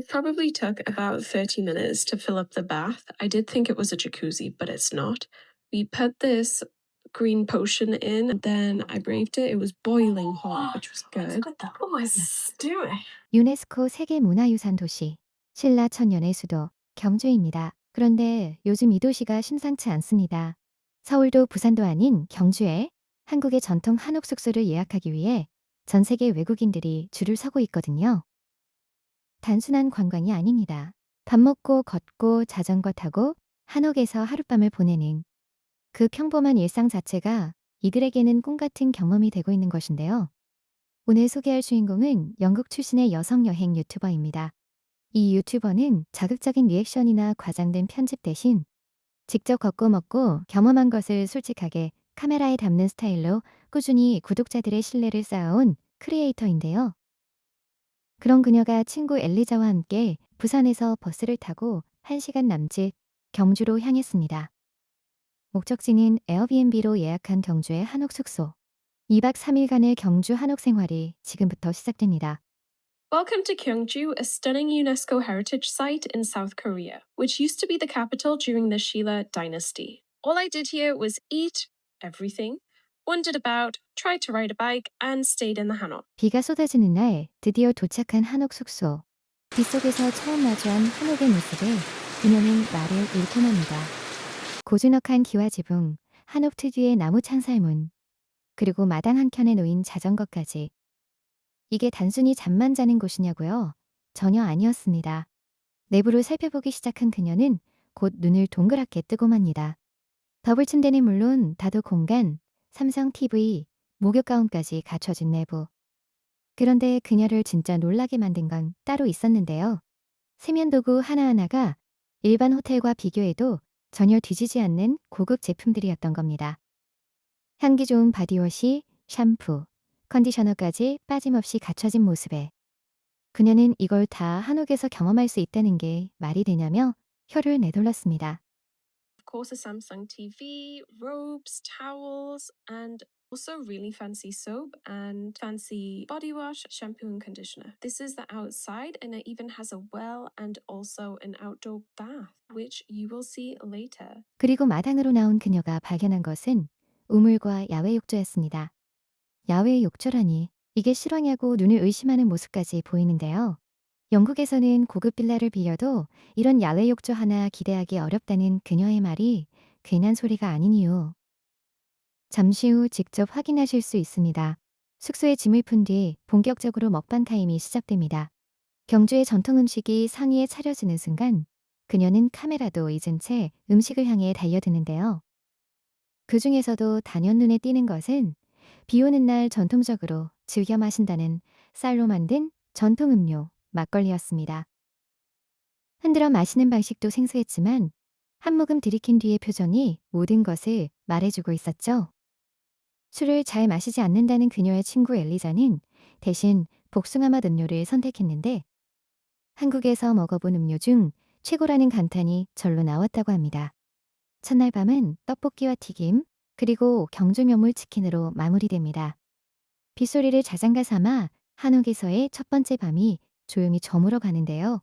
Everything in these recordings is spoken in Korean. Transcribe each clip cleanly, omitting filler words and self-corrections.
It probably took about 30 minutes to fill up the bath. I did think it was a jacuzzi, but it's not. We put this green potion in, and then I braved it. It was boiling hot, which was good. Look at that. What was this doing? 유네스코 세계문화유산 도시, 신라 천년의 수도, 경주입니다. 그런데 요즘 이 도시가 심상치 않습니다. 서울도 부산도 아닌 경주에 한국의 전통 한옥 숙소를 예약하기 위해 전 세계 외국인들이 줄을 서고 있거든요. 단순한 관광이 아닙니다. 밥 먹고 걷고 자전거 타고 한옥에서 하룻밤을 보내는 그 평범한 일상 자체가 이들에게는 꿈 같은 경험이 되고 있는 것인데요. 오늘 소개할 주인공은 영국 출신의 여성 여행 유튜버입니다. 이 유튜버는 자극적인 리액션이나 과장된 편집 대신 직접 걷고 먹고 경험한 것을 솔직하게 카메라에 담는 스타일로 꾸준히 구독자들의 신뢰를 쌓아온 크리에이터인데요. 그런 그녀가 친구 엘리자와 함께 부산에서 버스를 타고 1시간 남짓 경주로 향했습니다. 목적지는 에어비앤비로 예약한 경주의 한옥 숙소. 2박 3일간의 경주 한옥 생활이 지금부터 시작됩니다. Welcome to Gyeongju, a stunning UNESCO heritage site in South Korea, which used to be the capital during the Shilla dynasty. All I did here was eat everything, wandered about, tried to ride a bike, and stayed in the hanok. 비가 쏟아지는 날 드디어 도착한 한옥 숙소. 빗속에서 처음 마주한 한옥의 모습에 그녀는 말을 잃고 맙니다. 고즈넉한 기와 지붕, 한옥 특유의 나무 창살문, 그리고 마당 한켠에 놓인 자전거까지. 이게 단순히 잠만 자는 곳이냐고요? 전혀 아니었습니다. 내부를 살펴보기 시작한 그녀는 곧 눈을 동그랗게 뜨고 맙니다. 더블 침대는 물론 다도 공간, 삼성 TV, 목욕 가운까지 갖춰진 내부. 그런데 그녀를 진짜 놀라게 만든 건 따로 있었는데요. 세면 도구 하나하나가 일반 호텔과 비교해도 전혀 뒤지지 않는 고급 제품들이었던 겁니다. 향기 좋은 바디워시, 샴푸, 컨디셔너까지 빠짐없이 갖춰진 모습에 그녀는 이걸 다 한옥에서 경험할 수 있다는 게 말이 되냐며 혀를 내둘렀습니다. Of course, a Samsung TV, robes, towels, and also really fancy soap and fancy body wash, shampoo, and conditioner. This is the outside, and it even has a well and also an outdoor bath, which you will see later. 그리고 마당으로 나온 그녀가 발견한 것은 우물과 야외 욕조였습니다. 야외 욕조라니 이게 실화냐고 눈을 의심하는 모습까지 보이는데요. 영국에서는 고급 빌라를 빌려도 이런 야외 욕조 하나 기대하기 어렵다는 그녀의 말이 괜한 소리가 아닌 이유. 잠시 후 직접 확인하실 수 있습니다. 숙소에 짐을 푼 뒤 본격적으로 먹방 타임이 시작됩니다. 경주의 전통 음식이 상의에 차려지는 순간 그녀는 카메라도 잊은 채 음식을 향해 달려드는데요. 그 중에서도 단연 눈에 띄는 것은 비 오는 날 전통적으로 즐겨 마신다는 쌀로 만든 전통 음료, 막걸리였습니다. 흔들어 마시는 방식도 생소했지만 한 모금 들이킨 뒤의 표정이 모든 것을 말해주고 있었죠. 술을 잘 마시지 않는다는 그녀의 친구 엘리자는 대신 복숭아맛 음료를 선택했는데 한국에서 먹어본 음료 중 최고라는 감탄이 절로 나왔다고 합니다. 첫날 밤은 떡볶이와 튀김, 그리고 경주 명물 치킨으로 마무리됩니다. 빗소리를 자장가 삼아 한옥에서의 첫 번째 밤이 조용히 저물어 가는데요.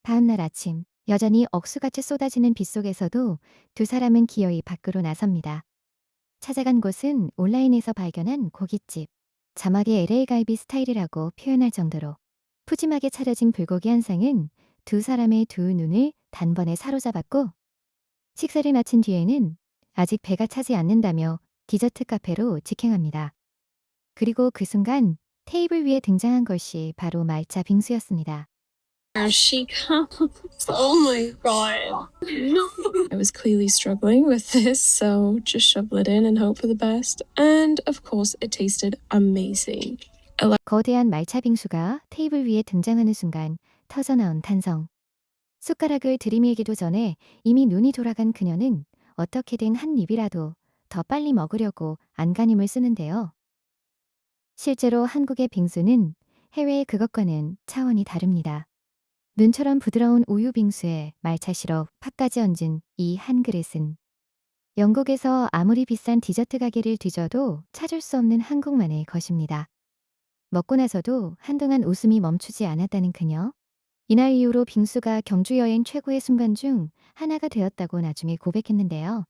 다음날 아침, 여전히 억수같이 쏟아지는 빗속에서도 두 사람은 기어이 밖으로 나섭니다. 찾아간 곳은 온라인에서 발견한 고깃집. 자막에 LA 갈비 스타일이라고 표현할 정도로 푸짐하게 차려진 불고기 한 상은 두 사람의 두 눈을 단번에 사로잡았고 식사를 마친 뒤에는 아직 배가 차지 않는다며 디저트 카페로 직행합니다. 그리고 그 순간 테이블 위에 등장한 것이 바로 말차 빙수였습니다. Here she comes. Oh my god. I was clearly struggling with this, so just shovel it in and hope for the best. And of course, it tasted amazing. 거대한 말차 빙수가 테이블 위에 등장하는 순간 터져나온 탄성. 숟가락을 들이밀기도 전에 이미 눈이 돌아간 그녀는 어떻게든 한 입이라도 더 빨리 먹으려고 안간힘을 쓰는데요. 실제로 한국의 빙수는 해외의 그것과는 차원이 다릅니다. 눈처럼 부드러운 우유 빙수에 말차 시럽, 팥까지 얹은 이 한 그릇은 영국에서 아무리 비싼 디저트 가게를 뒤져도 찾을 수 없는 한국만의 것입니다. 먹고 나서도 한동안 웃음이 멈추지 않았다는 그녀. 이날 이후로 빙수가 경주 여행 최고의 순간 중 하나가 되었다고 나중에 고백했는데요.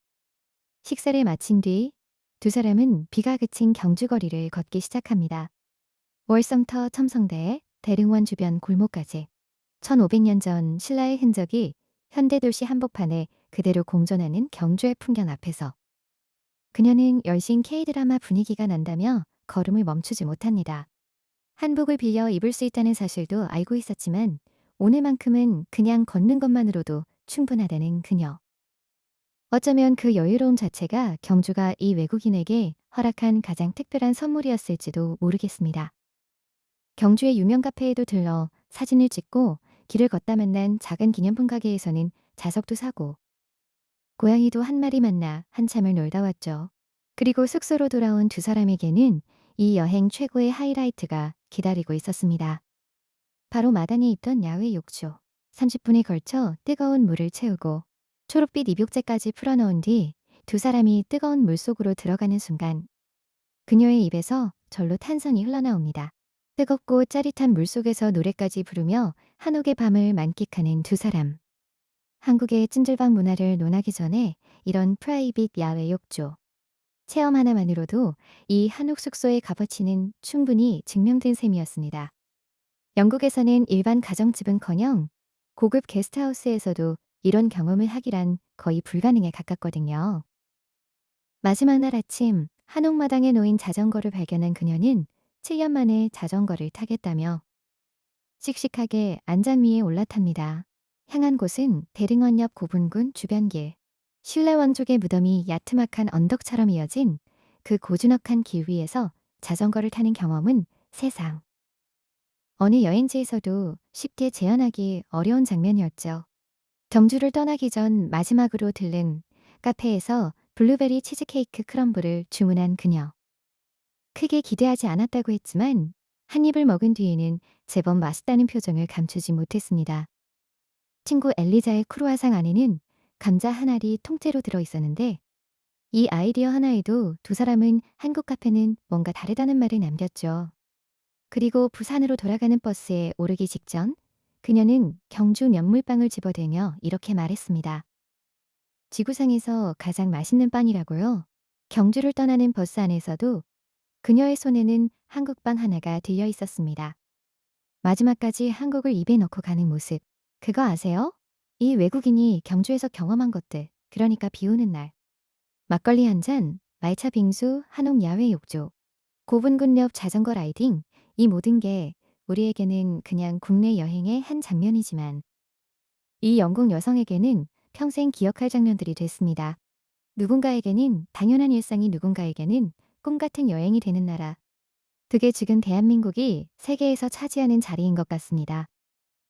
식사를 마친 뒤 두 사람은 비가 그친 경주 거리를 걷기 시작합니다. 월성터 첨성대, 대릉원 주변 골목까지 1500년 전 신라의 흔적이 현대도시 한복판에 그대로 공존하는 경주의 풍경 앞에서 그녀는 열신 K드라마 분위기가 난다며 걸음을 멈추지 못합니다. 한복을 빌려 입을 수 있다는 사실도 알고 있었지만 오늘만큼은 그냥 걷는 것만으로도 충분하다는 그녀. 어쩌면 그 여유로움 자체가 경주가 이 외국인에게 허락한 가장 특별한 선물이었을지도 모르겠습니다. 경주의 유명 카페에도 들러 사진을 찍고 길을 걷다 만난 작은 기념품 가게에서는 자석도 사고 고양이도 한 마리 만나 한참을 놀다 왔죠. 그리고 숙소로 돌아온 두 사람에게는 이 여행 최고의 하이라이트가 기다리고 있었습니다. 바로 마당에 있던 야외 욕조. 30분에 걸쳐 뜨거운 물을 채우고 초록빛 입욕제까지 풀어넣은 뒤 두 사람이 뜨거운 물속으로 들어가는 순간 그녀의 입에서 절로 탄성이 흘러나옵니다. 뜨겁고 짜릿한 물속에서 노래까지 부르며 한옥의 밤을 만끽하는 두 사람. 한국의 찜질방 문화를 논하기 전에 이런 프라이빗 야외 욕조. 체험 하나만으로도 이 한옥 숙소의 값어치는 충분히 증명된 셈이었습니다. 영국에서는 일반 가정집은커녕 고급 게스트하우스에서도 이런 경험을 하기란 거의 불가능에 가깝거든요. 마지막 날 아침 한옥마당에 놓인 자전거를 발견한 그녀는 7년 만에 자전거를 타겠다며 씩씩하게 안장 위에 올라탑니다. 향한 곳은 대릉원 옆 고분군 주변길. 신라 왕족의 무덤이 야트막한 언덕처럼 이어진 그 고즈넉한 길 위에서 자전거를 타는 경험은 세상 어느 여행지에서도 쉽게 재현하기 어려운 장면이었죠. 경주를 떠나기 전 마지막으로 들른 카페에서 블루베리 치즈케이크 크럼블을 주문한 그녀. 크게 기대하지 않았다고 했지만 한 입을 먹은 뒤에는 제법 맛있다는 표정을 감추지 못했습니다. 친구 엘리자의 크루아상 안에는 감자 한 알이 통째로 들어 있었는데 이 아이디어 하나에도 두 사람은 한국 카페는 뭔가 다르다는 말을 남겼죠. 그리고 부산으로 돌아가는 버스에 오르기 직전 그녀는 경주 면물빵을 집어대며 이렇게 말했습니다. 지구상에서 가장 맛있는 빵이라고요. 경주를 떠나는 버스 안에서도 그녀의 손에는 한국빵 하나가 들려 있었습니다. 마지막까지 한국을 입에 넣고 가는 모습. 그거 아세요? 이 외국인이 경주에서 경험한 것들. 그러니까 비 오는 날. 막걸리 한 잔, 말차 빙수, 한옥 야외 욕조, 고분군 옆 자전거 라이딩. 이 모든 게 우리에게는 그냥 국내 여행의 한 장면이지만 이 영국 여성에게는 평생 기억할 장면들이 됐습니다. 누군가에게는 당연한 일상이 누군가에게는 꿈 같은 여행이 되는 나라. 그게 지금 대한민국이 세계에서 차지하는 자리인 것 같습니다.